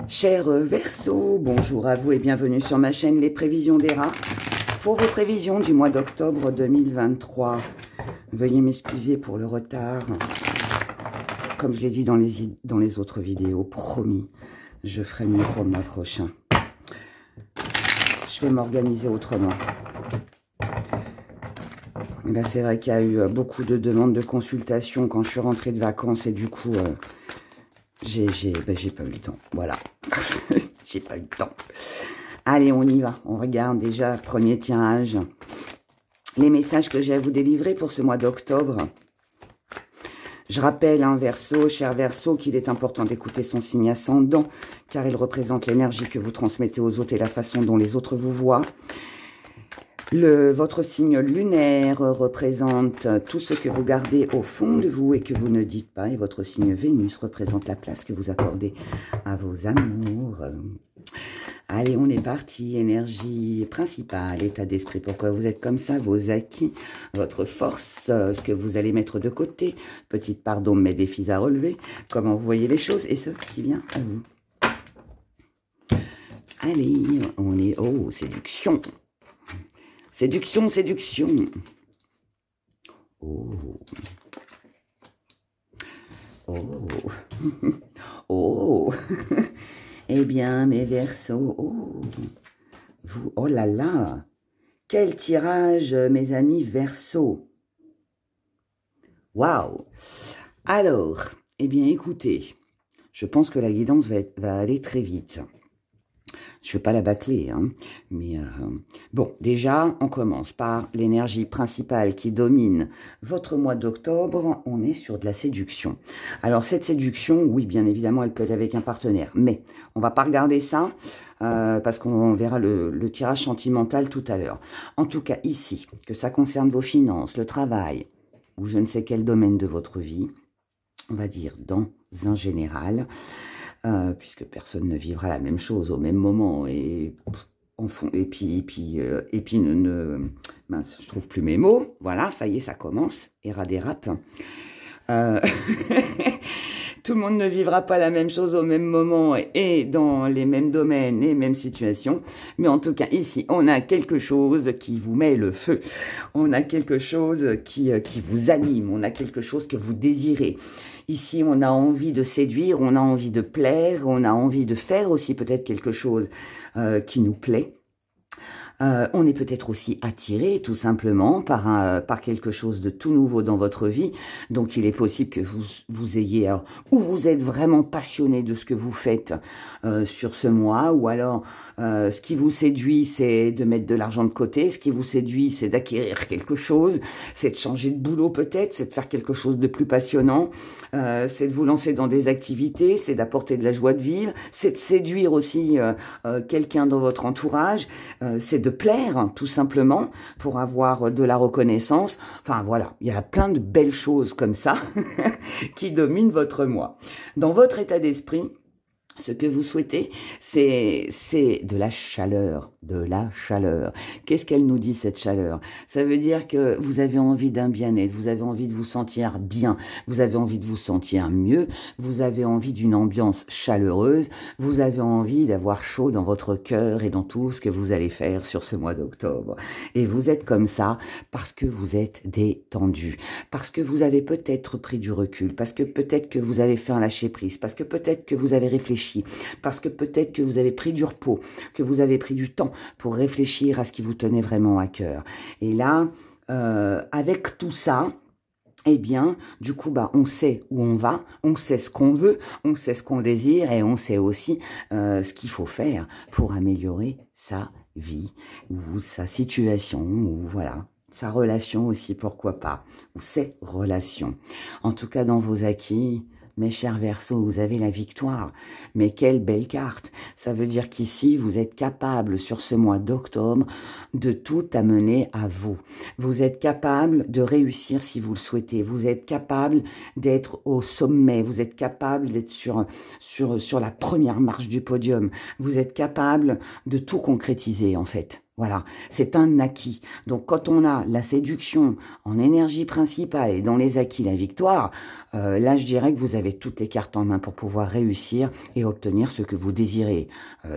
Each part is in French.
Chers Verseaux, bonjour à vous et bienvenue sur ma chaîne Les Prévisions des Rats. Pour vos prévisions du mois d'octobre 2023, veuillez m'excuser pour le retard. Comme je l'ai dit dans les autres vidéos, promis, je ferai mieux pour le mois prochain. Je vais m'organiser autrement. Là, c'est vrai qu'il y a eu beaucoup de demandes de consultation quand je suis rentrée de vacances et du coup, j'ai pas eu le temps. Voilà. J'ai pas eu le temps. Allez, on y va. On regarde déjà, premier tirage. Les messages que j'ai à vous délivrer pour ce mois d'octobre. Je rappelle, Verseau, cher Verseau, qu'il est important d'écouter son signe ascendant, car il représente l'énergie que vous transmettez aux autres et la façon dont les autres vous voient. Votre signe lunaire représente tout ce que vous gardez au fond de vous et que vous ne dites pas. Et votre signe Vénus représente la place que vous accordez à vos amours. Allez, on est parti. Énergie principale, état d'esprit. Pourquoi vous êtes comme ça? Vos acquis, votre force, ce que vous allez mettre de côté. Petite part d'ombre, mais défis à relever. Comment vous voyez les choses et ce qui vient à vous. Allez, on est... Oh, séduction. Séduction, séduction. Oh. Oh. Oh. Eh bien, mes Verseaux, oh. Vous, oh là là. Quel tirage, mes amis Verseaux. Waouh. Alors, eh bien, écoutez, je pense que la guidance va aller très vite. Je ne veux pas la bâcler, mais bon, déjà, on commence par l'énergie principale qui domine votre mois d'octobre. On est sur de la séduction. Alors, cette séduction, oui, bien évidemment, elle peut être avec un partenaire, mais on va pas regarder ça parce qu'on verra le tirage sentimental tout à l'heure. En tout cas, ici, que ça concerne vos finances, le travail, ou je ne sais quel domaine de votre vie, on va dire dans un général, puisque personne ne vivra la même chose au même moment et puis mince, je trouve plus mes mots. Voilà, ça y est, ça commence. Dérape. Tout le monde ne vivra pas la même chose au même moment et dans les mêmes domaines et mêmes situations. Mais en tout cas, ici, on a quelque chose qui vous met le feu. On a quelque chose qui vous anime. On a quelque chose que vous désirez. Ici, on a envie de séduire, on a envie de plaire, on a envie de faire aussi peut-être quelque chose qui nous plaît. On est peut-être aussi attiré tout simplement par quelque chose de tout nouveau dans votre vie. Donc il est possible que vous ayez, ou vous êtes vraiment passionné de ce que vous faites sur ce mois, ou alors ce qui vous séduit c'est de mettre de l'argent de côté, ce qui vous séduit c'est d'acquérir quelque chose, c'est de changer de boulot peut-être, c'est de faire quelque chose de plus passionnant, c'est de vous lancer dans des activités, c'est d'apporter de la joie de vivre, c'est de séduire aussi quelqu'un dans votre entourage, c'est de plaire, tout simplement, pour avoir de la reconnaissance. Enfin, voilà, il y a plein de belles choses comme ça qui dominent votre mois. Dans votre état d'esprit, ce que vous souhaitez, c'est de la chaleur, de la chaleur. Qu'est-ce qu'elle nous dit, cette chaleur? Ça veut dire que vous avez envie d'un bien-être, vous avez envie de vous sentir bien, vous avez envie de vous sentir mieux, vous avez envie d'une ambiance chaleureuse, vous avez envie d'avoir chaud dans votre cœur et dans tout ce que vous allez faire sur ce mois d'octobre. Et vous êtes comme ça parce que vous êtes détendu, parce que vous avez peut-être pris du recul, parce que peut-être que vous avez fait un lâcher-prise, parce que peut-être que vous avez réfléchi, parce que peut-être que vous avez pris du repos, que vous avez pris du temps pour réfléchir à ce qui vous tenait vraiment à cœur. Et là, avec tout ça, eh bien, du coup, on sait où on va, on sait ce qu'on veut, on sait ce qu'on désire et on sait aussi ce qu'il faut faire pour améliorer sa vie ou sa situation ou voilà. Sa relation aussi, pourquoi pas, ou ses relations. En tout cas, dans vos acquis, mes chers Verseaux, vous avez la victoire. Mais quelle belle carte! Ça veut dire qu'ici, vous êtes capable, sur ce mois d'octobre, de tout amener à vous. Vous êtes capable de réussir si vous le souhaitez. Vous êtes capable d'être au sommet. Vous êtes capable d'être sur la première marche du podium. Vous êtes capable de tout concrétiser, en fait. Voilà, c'est un acquis. Donc quand on a la séduction en énergie principale et dans les acquis la victoire, là je dirais que vous avez toutes les cartes en main pour pouvoir réussir et obtenir ce que vous désirez.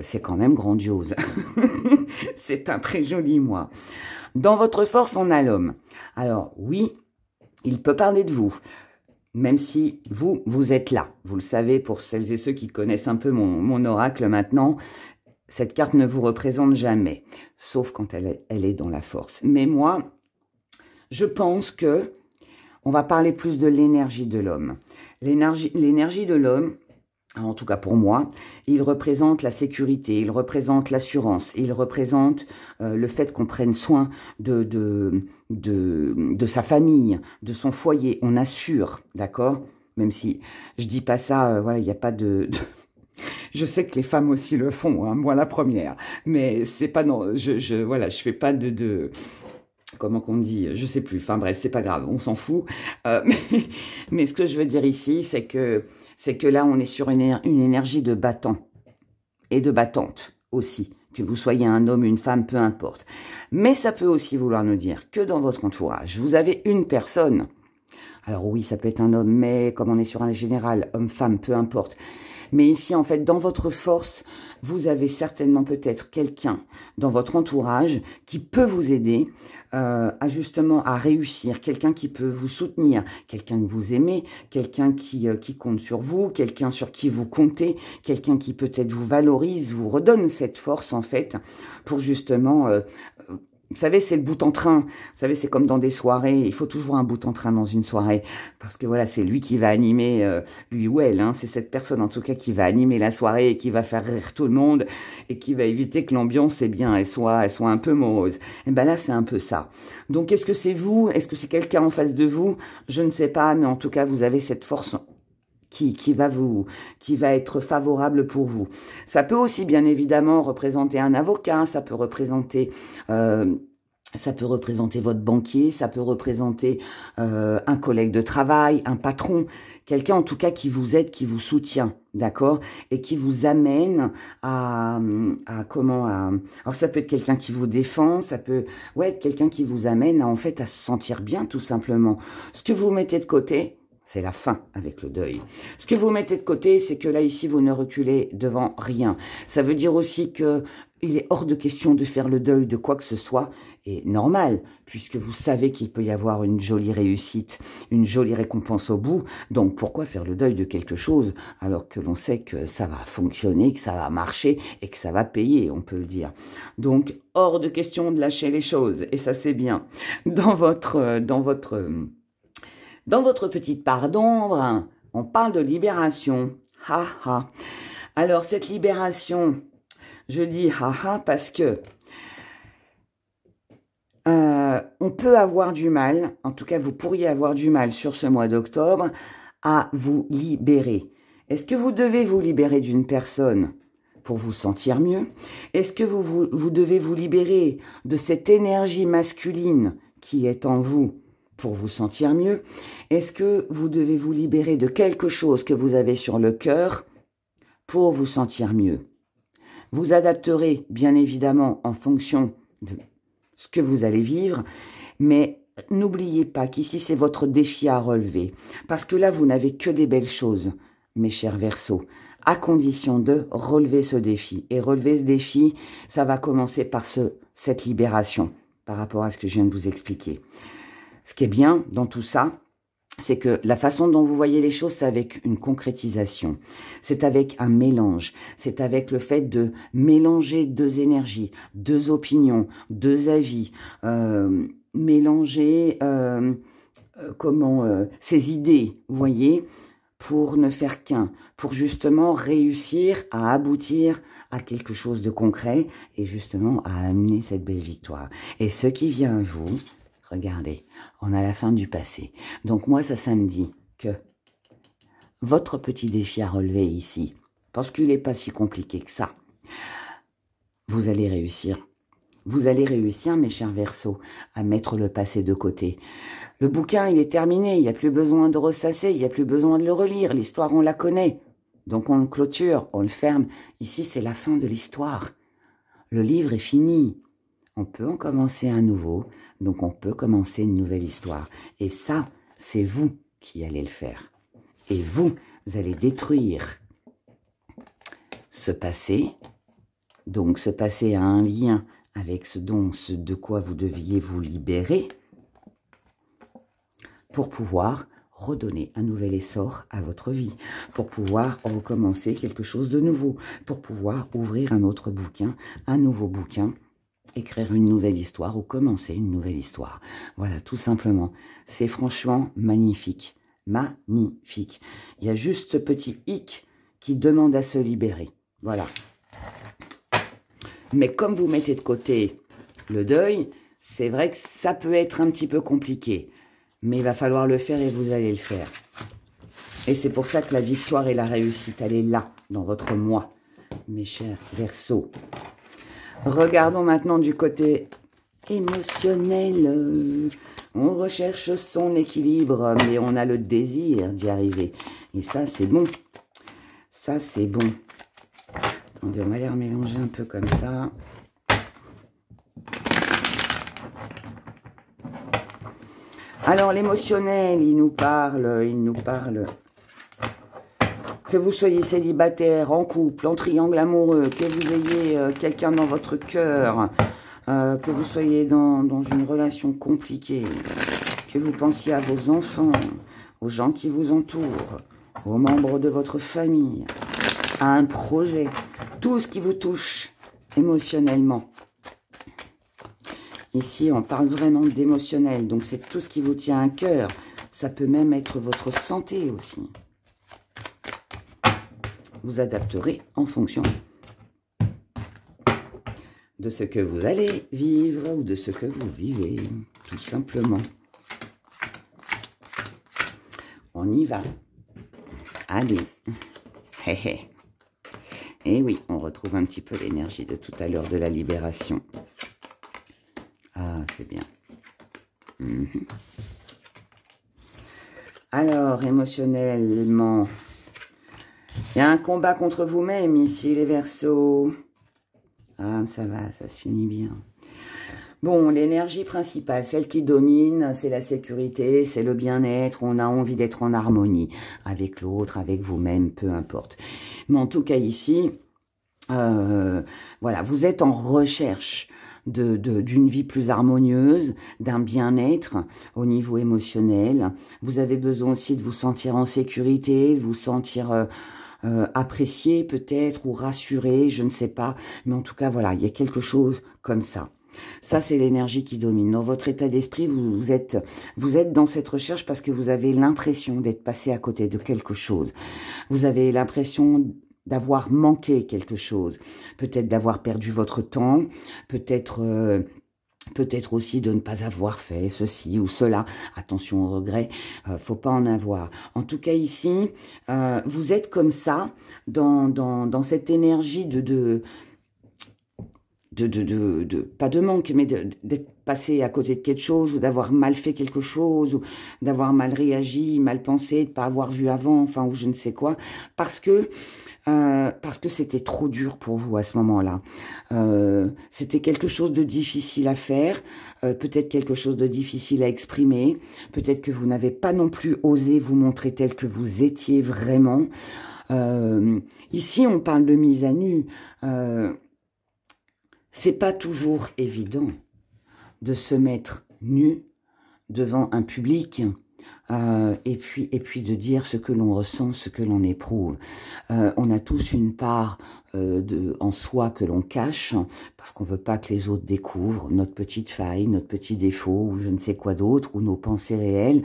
C'est quand même grandiose. C'est un très joli mois. Dans votre force, on a l'homme. Alors oui, il peut parler de vous. Même si vous êtes là. Vous le savez, pour celles et ceux qui connaissent un peu mon oracle maintenant, cette carte ne vous représente jamais, sauf quand elle est dans la force. Mais moi, je pense que on va parler plus de l'énergie de l'homme. L'énergie de l'homme, en tout cas pour moi, il représente la sécurité, il représente l'assurance, il représente le fait qu'on prenne soin de sa famille, de son foyer. On assure, d'accord? Même si je dis pas ça, voilà, il n'y a pas Je sais que les femmes aussi le font, hein, moi la première, mais c'est pas non, voilà, je fais pas comment qu'on dit, je sais plus. Enfin bref, c'est pas grave, on s'en fout. Mais ce que je veux dire ici, c'est que là, on est sur une énergie de battant et de battante aussi. Que vous soyez un homme, une femme, peu importe. Mais ça peut aussi vouloir nous dire que dans votre entourage, vous avez une personne. Alors oui, ça peut être un homme, mais comme on est sur un général, homme, femme, peu importe. Mais ici, en fait, dans votre force, vous avez certainement peut-être quelqu'un dans votre entourage qui peut vous aider justement à réussir, quelqu'un qui peut vous soutenir, quelqu'un que vous aimez, quelqu'un qui compte sur vous, quelqu'un sur qui vous comptez, quelqu'un qui peut-être vous valorise, vous redonne cette force, en fait, pour justement... vous savez, c'est le bout en train. Vous savez, c'est comme dans des soirées. Il faut toujours un bout en train dans une soirée. Parce que voilà, c'est lui qui va animer, lui ou elle. Hein, c'est cette personne, en tout cas, qui va animer la soirée et qui va faire rire tout le monde et qui va éviter que l'ambiance, eh bien, elle soit un peu morose. Et ben là, c'est un peu ça. Donc, est-ce que c'est vous? Est-ce que c'est quelqu'un en face de vous? Je ne sais pas, mais en tout cas, vous avez cette force qui va être favorable pour vous. Ça peut aussi, bien évidemment, représenter un avocat, ça peut représenter votre banquier, ça peut représenter un collègue de travail, un patron, quelqu'un en tout cas qui vous aide, qui vous soutient, d'accord, et qui vous amène alors ça peut être quelqu'un qui vous défend, ça peut être quelqu'un qui vous amène en fait à se sentir bien tout simplement. Ce que vous mettez de côté, c'est la fin avec le deuil. Ce que vous mettez de côté, c'est que là, ici, vous ne reculez devant rien. Ça veut dire aussi que il est hors de question de faire le deuil de quoi que ce soit. Et normal, puisque vous savez qu'il peut y avoir une jolie réussite, une jolie récompense au bout. Donc, pourquoi faire le deuil de quelque chose alors que l'on sait que ça va fonctionner, que ça va marcher et que ça va payer, on peut le dire. Donc, hors de question de lâcher les choses. Et ça, c'est bien. Dans votre petite part d'ombre, on parle de libération. Ha ha. Alors, cette libération, je dis ha ha parce que on peut avoir du mal, en tout cas, vous pourriez avoir du mal sur ce mois d'octobre à vous libérer. Est-ce que vous devez vous libérer d'une personne pour vous sentir mieux? Est-ce que vous devez vous libérer de cette énergie masculine qui est en vous pour vous sentir mieux? Est-ce que vous devez vous libérer de quelque chose que vous avez sur le cœur pour vous sentir mieux? Vous adapterez bien évidemment en fonction de ce que vous allez vivre, mais n'oubliez pas qu'ici c'est votre défi à relever, parce que là vous n'avez que des belles choses, mes chers Verseaux, à condition de relever ce défi. Et relever ce défi, ça va commencer par cette libération, par rapport à ce que je viens de vous expliquer. Ce qui est bien dans tout ça, c'est que la façon dont vous voyez les choses, c'est avec une concrétisation. C'est avec un mélange. C'est avec le fait de mélanger deux énergies, deux opinions, deux avis, mélanger ces idées, vous voyez, pour ne faire qu'un, pour justement réussir à aboutir à quelque chose de concret et justement à amener cette belle victoire. Et ce qui vient à vous, regardez, on a la fin du passé. Donc moi, ça me dit que votre petit défi à relever ici, parce qu'il n'est pas si compliqué que ça, vous allez réussir. Vous allez réussir, mes chers Verseaux, à mettre le passé de côté. Le bouquin, il est terminé, il n'y a plus besoin de ressasser, il n'y a plus besoin de le relire. L'histoire, on la connaît. Donc on le clôture, on le ferme. Ici, c'est la fin de l'histoire. Le livre est fini. On peut en commencer un nouveau, donc on peut commencer une nouvelle histoire. Et ça, c'est vous qui allez le faire. Et vous allez détruire ce passé. Donc ce passé a un lien avec ce de quoi vous deviez vous libérer pour pouvoir redonner un nouvel essor à votre vie, pour pouvoir recommencer quelque chose de nouveau, pour pouvoir ouvrir un autre bouquin, un nouveau bouquin, écrire une nouvelle histoire ou commencer une nouvelle histoire. Voilà, tout simplement. C'est franchement magnifique. Magnifique. Il y a juste ce petit hic qui demande à se libérer. Voilà. Mais comme vous mettez de côté le deuil, c'est vrai que ça peut être un petit peu compliqué. Mais il va falloir le faire et vous allez le faire. Et c'est pour ça que la victoire et la réussite, elle est là, dans votre moi, mes chers Verseaux. Regardons maintenant du côté émotionnel. On recherche son équilibre, mais on a le désir d'y arriver. Et ça, c'est bon. Ça, c'est bon. Attendez, on va les remélanger un peu comme ça. Alors, l'émotionnel, il nous parle. Que vous soyez célibataire, en couple, en triangle amoureux, que vous ayez quelqu'un dans votre cœur, que vous soyez dans une relation compliquée, que vous pensiez à vos enfants, aux gens qui vous entourent, aux membres de votre famille, à un projet, tout ce qui vous touche émotionnellement. Ici, on parle vraiment d'émotionnel, donc c'est tout ce qui vous tient à cœur. Ça peut même être votre santé aussi. Vous adapterez en fonction de ce que vous allez vivre ou de ce que vous vivez, tout simplement. On y va. Allez. Hé hé. Et oui, on retrouve un petit peu l'énergie de tout à l'heure de la libération. Ah, c'est bien. Alors, émotionnellement, il y a un combat contre vous-même ici, les Verseaux. Ah, ça va, ça se finit bien. Bon, l'énergie principale, celle qui domine, c'est la sécurité, c'est le bien-être. On a envie d'être en harmonie avec l'autre, avec vous-même, peu importe. Mais en tout cas ici, voilà, vous êtes en recherche d'une vie plus harmonieuse, d'un bien-être au niveau émotionnel. Vous avez besoin aussi de vous sentir en sécurité, de vous sentir apprécié peut-être ou rassuré, je ne sais pas. Mais en tout cas, voilà, il y a quelque chose comme ça. Ça, c'est l'énergie qui domine. Dans votre état d'esprit, vous êtes dans cette recherche parce que vous avez l'impression d'être passé à côté de quelque chose. Vous avez l'impression d'avoir manqué quelque chose. Peut-être d'avoir perdu votre temps, peut-être aussi de ne pas avoir fait ceci ou cela. Attention au regret, faut pas en avoir. En tout cas ici, vous êtes comme ça, dans cette énergie pas de manque, mais d'être passé à côté de quelque chose, ou d'avoir mal fait quelque chose, ou d'avoir mal réagi, mal pensé, de ne pas avoir vu avant, enfin, ou je ne sais quoi, parce que c'était trop dur pour vous à ce moment-là. C'était quelque chose de difficile à faire, peut-être quelque chose de difficile à exprimer, peut-être que vous n'avez pas non plus osé vous montrer tel que vous étiez vraiment. Ici, on parle de mise à nu. C'est pas toujours évident de se mettre nu devant un public et puis de dire ce que l'on ressent, ce que l'on éprouve. On a tous une part en soi que l'on cache parce qu'on veut pas que les autres découvrent notre petite faille, notre petit défaut ou je ne sais quoi d'autre ou nos pensées réelles.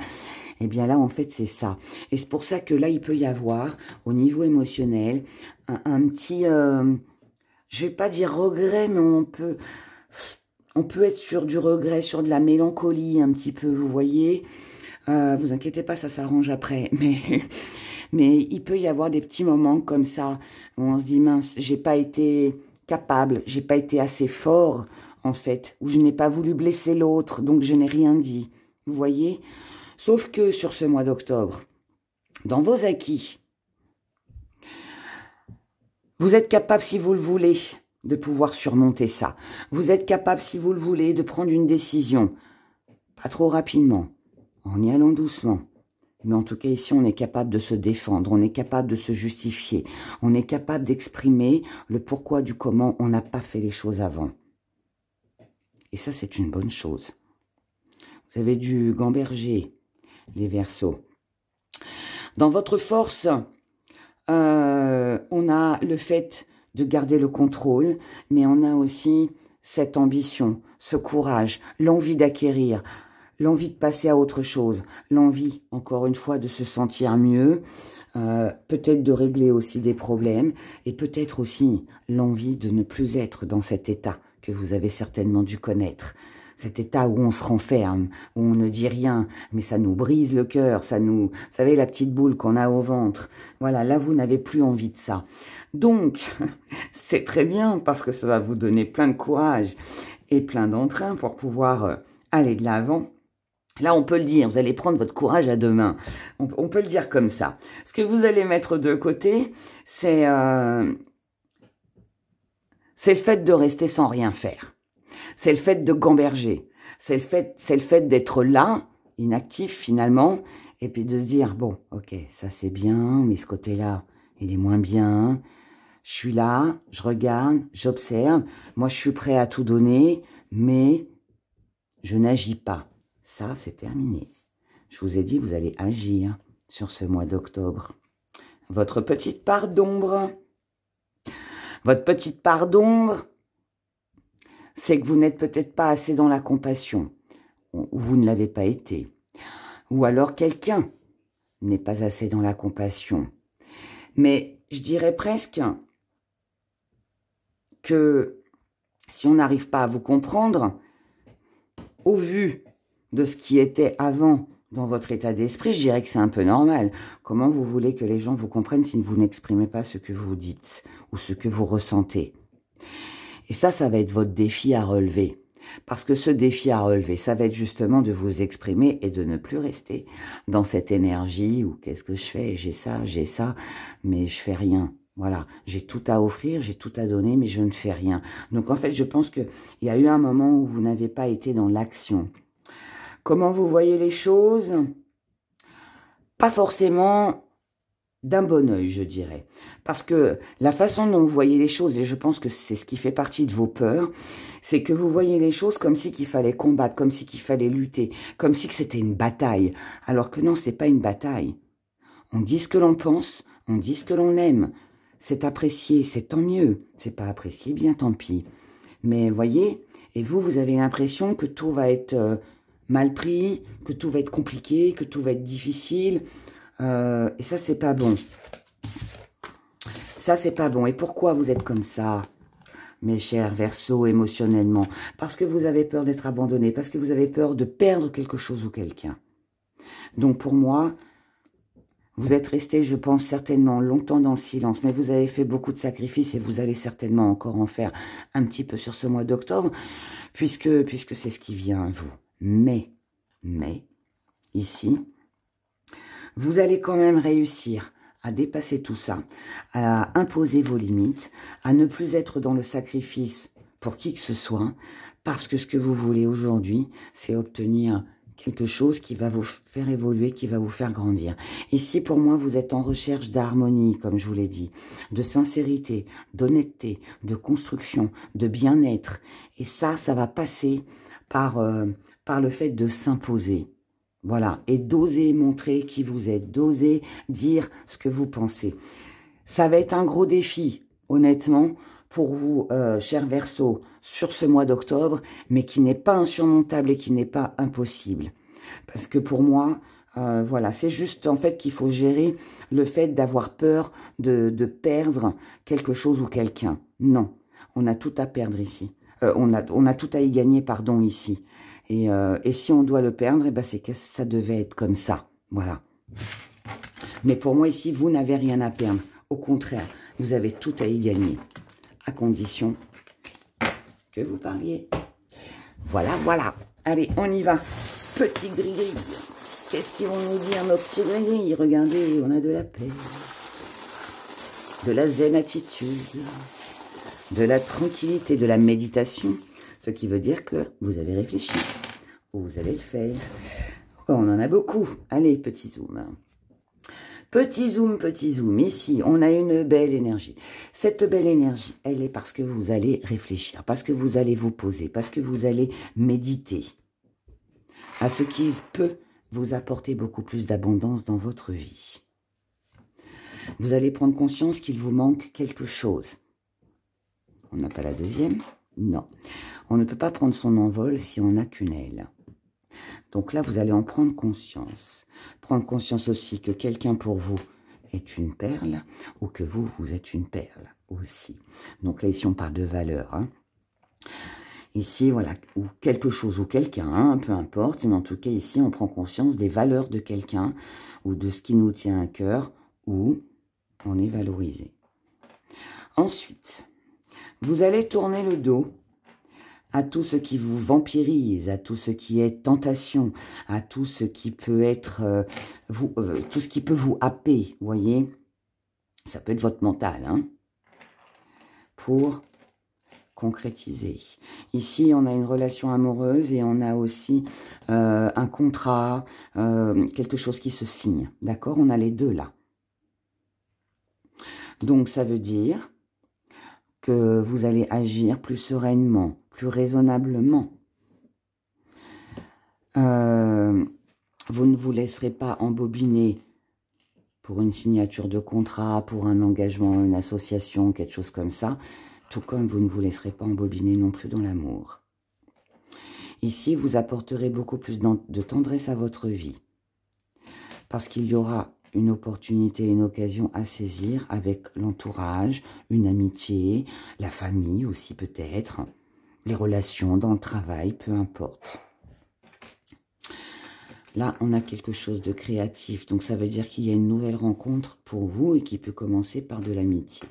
Eh bien là, en fait, c'est ça. Et c'est pour ça que là, il peut y avoir, au niveau émotionnel, un petit... je vais pas dire regret, mais on peut être sur du regret, sur de la mélancolie un petit peu, vous voyez. Vous inquiétez pas, ça s'arrange après. Mais il peut y avoir des petits moments comme ça où on se dit mince, j'ai pas été capable, j'ai pas été assez fort en fait, où je n'ai pas voulu blesser l'autre, donc je n'ai rien dit. Vous voyez. Sauf que sur ce mois d'octobre, dans vos acquis, vous êtes capable si vous le voulez de pouvoir surmonter ça. Vous êtes capable, si vous le voulez, de prendre une décision. Pas trop rapidement, en y allant doucement. Mais en tout cas, ici, on est capable de se défendre, on est capable de se justifier, on est capable d'exprimer le pourquoi du comment on n'a pas fait les choses avant. Et ça, c'est une bonne chose. Vous avez du gamberger, les Verseaux. Dans votre force, on a le fait de garder le contrôle, mais on a aussi cette ambition, ce courage, l'envie d'acquérir, l'envie de passer à autre chose, l'envie, encore une fois, de se sentir mieux, peut-être de régler aussi des problèmes, et peut-être aussi l'envie de ne plus être dans cet état que vous avez certainement dû connaître. Cet état où on se renferme, où on ne dit rien, mais ça nous brise le cœur, ça nous... Vous savez, la petite boule qu'on a au ventre. Voilà, là, vous n'avez plus envie de ça. Donc, c'est très bien, parce que ça va vous donner plein de courage et plein d'entrain pour pouvoir aller de l'avant. Là, on peut le dire, vous allez prendre votre courage à deux mains. On peut le dire comme ça. Ce que vous allez mettre de côté, c'est le fait de rester sans rien faire. C'est le fait de gamberger. C'est le fait d'être là, inactif finalement, et puis de se dire, bon, ok, ça c'est bien, mais ce côté-là, il est moins bien. Je suis là, je regarde, j'observe. Moi, je suis prêt à tout donner, mais je n'agis pas. Ça, c'est terminé. Je vous ai dit, vous allez agir sur ce mois d'octobre. Votre petite part d'ombre. Votre petite part d'ombre, c'est que vous n'êtes peut-être pas assez dans la compassion. Ou vous ne l'avez pas été. Ou alors quelqu'un n'est pas assez dans la compassion. Mais je dirais presque que si on n'arrive pas à vous comprendre, au vu de ce qui était avant dans votre état d'esprit, je dirais que c'est un peu normal. Comment vous voulez que les gens vous comprennent si vous n'exprimez pas ce que vous dites ou ce que vous ressentez? Et ça va être votre défi à relever. Parce que ce défi à relever, ça va être justement de vous exprimer et de ne plus rester dans cette énergie où qu'est-ce que je fais? J'ai ça, mais je fais rien. Voilà, j'ai tout à offrir, j'ai tout à donner, mais je ne fais rien. Donc en fait, je pense qu'il y a eu un moment où vous n'avez pas été dans l'action. Comment vous voyez les choses? Pas forcément d'un bon œil, je dirais. Parce que la façon dont vous voyez les choses, et je pense que c'est ce qui fait partie de vos peurs, c'est que vous voyez les choses comme si qu'il fallait combattre, comme si qu'il fallait lutter, comme si que c'était une bataille. Alors que non, c'est pas une bataille. On dit ce que l'on pense, on dit ce que l'on aime. C'est apprécié, c'est tant mieux. C'est pas apprécié, bien tant pis. Mais voyez, et vous avez l'impression que tout va être mal pris, que tout va être compliqué, que tout va être difficile. Et ça, c'est pas bon. Ça, c'est pas bon. Et pourquoi vous êtes comme ça, mes chers Verseaux, émotionnellement? Parce que vous avez peur d'être abandonné, parce que vous avez peur de perdre quelque chose ou quelqu'un. Donc, pour moi, vous êtes resté, je pense, certainement longtemps dans le silence, mais vous avez fait beaucoup de sacrifices et vous allez certainement encore en faire un petit peu sur ce mois d'octobre, puisque c'est ce qui vient à vous. Mais, ici, vous allez quand même réussir à dépasser tout ça, à imposer vos limites, à ne plus être dans le sacrifice pour qui que ce soit, parce que ce que vous voulez aujourd'hui, c'est obtenir quelque chose qui va vous faire évoluer, qui va vous faire grandir. Ici, pour moi, vous êtes en recherche d'harmonie, comme je vous l'ai dit, de sincérité, d'honnêteté, de construction, de bien-être. Et ça va passer par le fait de s'imposer. Voilà, et d'oser montrer qui vous êtes, d'oser dire ce que vous pensez. Ça va être un gros défi, honnêtement, pour vous, chers Verseaux, sur ce mois d'octobre, mais qui n'est pas insurmontable et qui n'est pas impossible. Parce que pour moi, voilà, c'est juste en fait qu'il faut gérer le fait d'avoir peur de perdre quelque chose ou quelqu'un. Non, on a tout à perdre ici. On a tout à y gagner, pardon, ici. Et si on doit le perdre, eh ben c'est que ça devait être comme ça. Voilà. Mais pour moi, ici, vous n'avez rien à perdre. Au contraire, vous avez tout à y gagner. À condition que vous parliez. Voilà, voilà. Allez, on y va. Petit gris-gris. Qu'est-ce qu'ils vont nous dire, nos petits gris-gris? Regardez, on a de la paix. De la zen attitude. de la tranquillité, de la méditation, ce qui veut dire que vous avez réfléchi, ou vous allez le faire. Oh, on en a beaucoup. Allez, petit zoom. Petit zoom, ici, on a une belle énergie. Cette belle énergie, elle est parce que vous allez réfléchir, parce que vous allez vous poser, parce que vous allez méditer à ce qui peut vous apporter beaucoup plus d'abondance dans votre vie. Vous allez prendre conscience qu'il vous manque quelque chose. On n'a pas la deuxième? Non. On ne peut pas prendre son envol si on n'a qu'une aile. Donc là, vous allez en prendre conscience. Prendre conscience aussi que quelqu'un pour vous est une perle ou que vous, vous êtes une perle aussi. Donc là, ici, on parle de valeur. Hein. Ici, voilà, ou quelque chose ou quelqu'un, hein, peu importe. Mais en tout cas, ici, on prend conscience des valeurs de quelqu'un ou de ce qui nous tient à cœur ou on est valorisé. Ensuite, vous allez tourner le dos à tout ce qui vous vampirise, à tout ce qui est tentation, à tout ce qui peut être, tout ce qui peut vous happer, vous voyez. Ça peut être votre mental, hein, pour concrétiser. Ici, on a une relation amoureuse et on a aussi un contrat, quelque chose qui se signe, d'accord? On a les deux là. Donc, ça veut dire que vous allez agir plus sereinement, plus raisonnablement. Vous ne vous laisserez pas embobiner pour une signature de contrat, pour un engagement, une association, quelque chose comme ça, tout comme vous ne vous laisserez pas embobiner non plus dans l'amour. Ici, vous apporterez beaucoup plus de tendresse à votre vie, parce qu'il y aura une opportunité, une occasion à saisir avec l'entourage, une amitié, la famille aussi peut-être, les relations dans le travail, peu importe. Là, on a quelque chose de créatif, donc ça veut dire qu'il y a une nouvelle rencontre pour vous et qui peut commencer par de l'amitié.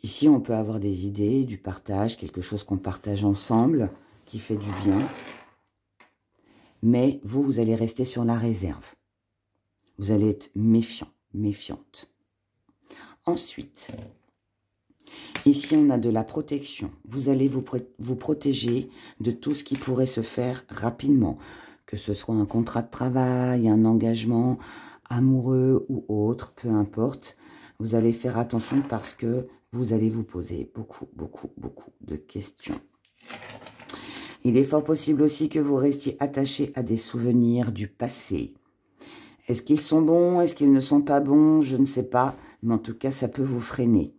Ici, on peut avoir des idées, du partage, quelque chose qu'on partage ensemble, qui fait du bien. Mais vous, vous allez rester sur la réserve. Vous allez être méfiant, méfiante. Ensuite, ici, on a de la protection. Vous allez vous protéger de tout ce qui pourrait se faire rapidement. Que ce soit un contrat de travail, un engagement amoureux ou autre, peu importe. Vous allez faire attention parce que vous allez vous poser beaucoup de questions. Il est fort possible aussi que vous restiez attaché à des souvenirs du passé. Est-ce qu'ils sont bons? Est-ce qu'ils ne sont pas bons? Je ne sais pas, mais en tout cas, ça peut vous freiner.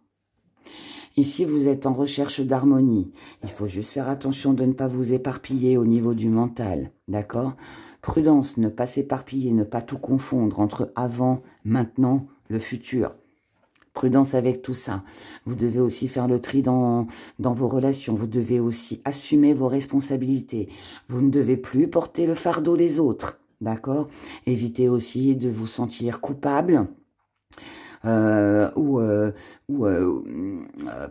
Ici, vous êtes en recherche d'harmonie. Il faut juste faire attention de ne pas vous éparpiller au niveau du mental, d'accord? Prudence, ne pas s'éparpiller, ne pas tout confondre entre avant, maintenant, le futur. Prudence avec tout ça. Vous devez aussi faire le tri dans vos relations. Vous devez aussi assumer vos responsabilités. Vous ne devez plus porter le fardeau des autres. D'accord? Évitez aussi de vous sentir coupable par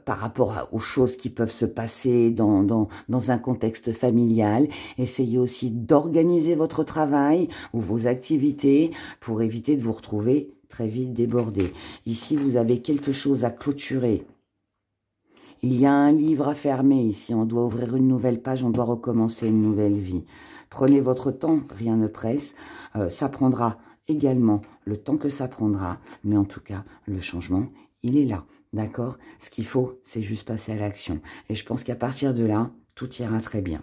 rapport aux choses qui peuvent se passer dans un contexte familial. Essayez aussi d'organiser votre travail ou vos activités pour éviter de vous retrouver très vite débordé. Ici, vous avez quelque chose à clôturer. Il y a un livre à fermer ici. On doit ouvrir une nouvelle page, on doit recommencer une nouvelle vie. Prenez votre temps, rien ne presse. Ça prendra également le temps que ça prendra. Mais en tout cas, le changement, il est là. D'accord? Ce qu'il faut, c'est juste passer à l'action. Et je pense qu'à partir de là, tout ira très bien.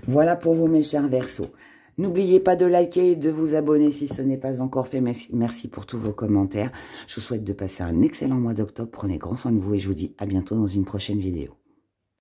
Voilà pour vous, mes chers Verseaux. N'oubliez pas de liker et de vous abonner si ce n'est pas encore fait. Merci pour tous vos commentaires. Je vous souhaite de passer un excellent mois d'octobre. Prenez grand soin de vous et je vous dis à bientôt dans une prochaine vidéo.